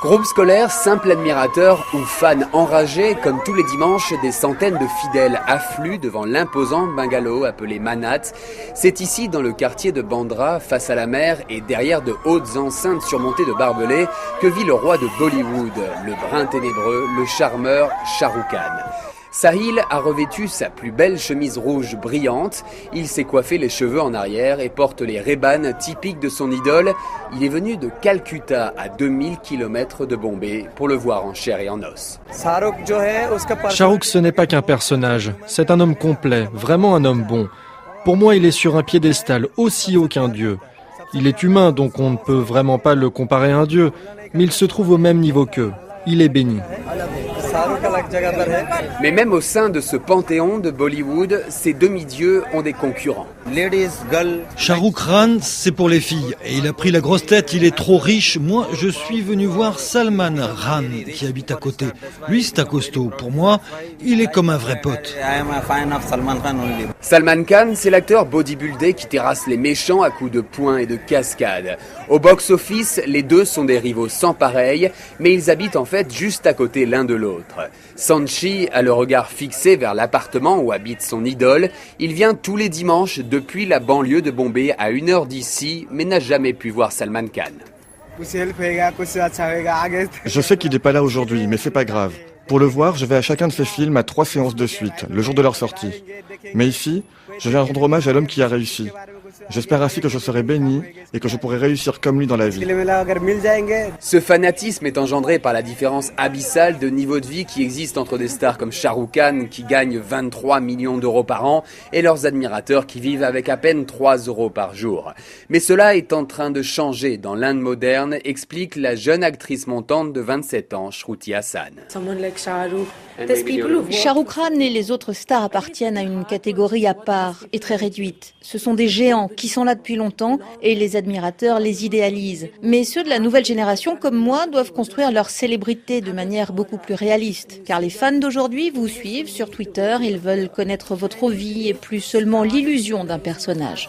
Groupe scolaire, simple admirateur ou fan enragé, comme tous les dimanches, des centaines de fidèles affluent devant l'imposant bungalow appelé Manat. C'est ici, dans le quartier de Bandra, face à la mer et derrière de hautes enceintes surmontées de barbelés, que vit le roi de Bollywood, le brun ténébreux, le charmeur Shah Rukh Khan. Sahil a revêtu sa plus belle chemise rouge brillante, il s'est coiffé les cheveux en arrière et porte les Ray-Ban typiques de son idole. Il est venu de Calcutta, à 2000 km de Bombay, pour le voir en chair et en os. Shah Rukh, ce n'est pas qu'un personnage, c'est un homme complet, vraiment un homme bon. Pour moi, il est sur un piédestal aussi haut qu'un dieu. Il est humain, donc on ne peut vraiment pas le comparer à un dieu, mais il se trouve au même niveau qu'eux. Il est béni. Mais même au sein de ce panthéon de Bollywood, ces demi-dieux ont des concurrents. Shah Rukh Khan, c'est pour les filles. Et il a pris la grosse tête, il est trop riche. Moi, je suis venu voir Salman Khan, qui habite à côté. Lui, c'est un costaud. Pour moi, il est comme un vrai pote. Salman Khan, c'est l'acteur bodybuildé qui terrasse les méchants à coups de poing et de cascade. Au box-office, les deux sont des rivaux sans pareil, mais ils habitent en fait juste à côté l'un de l'autre. Sanchi a le regard fixé vers l'appartement où habite son idole. Il vient tous les dimanches depuis la banlieue de Bombay à 1 heure d'ici, mais n'a jamais pu voir Salman Khan. Je sais qu'il n'est pas là aujourd'hui, mais c'est pas grave. Pour le voir, je vais à chacun de ses films à 3 séances de suite, le jour de leur sortie. Mais ici, je viens rendre hommage à l'homme qui a réussi. J'espère ainsi que je serai béni et que je pourrai réussir comme lui dans la vie. Ce fanatisme est engendré par la différence abyssale de niveau de vie qui existe entre des stars comme Shah Rukh Khan qui gagnent 23 millions d'euros par an et leurs admirateurs qui vivent avec à peine 3 euros par jour. Mais cela est en train de changer dans l'Inde moderne, explique la jeune actrice montante de 27 ans, Shruti Hassan. Shah Rukh Khan et les autres stars appartiennent à une catégorie à part et très réduite. Ce sont des géants qui sont là depuis longtemps et les admirateurs les idéalisent. Mais ceux de la nouvelle génération comme moi doivent construire leur célébrité de manière beaucoup plus réaliste. Car les fans d'aujourd'hui vous suivent sur Twitter, ils veulent connaître votre vie et plus seulement l'illusion d'un personnage.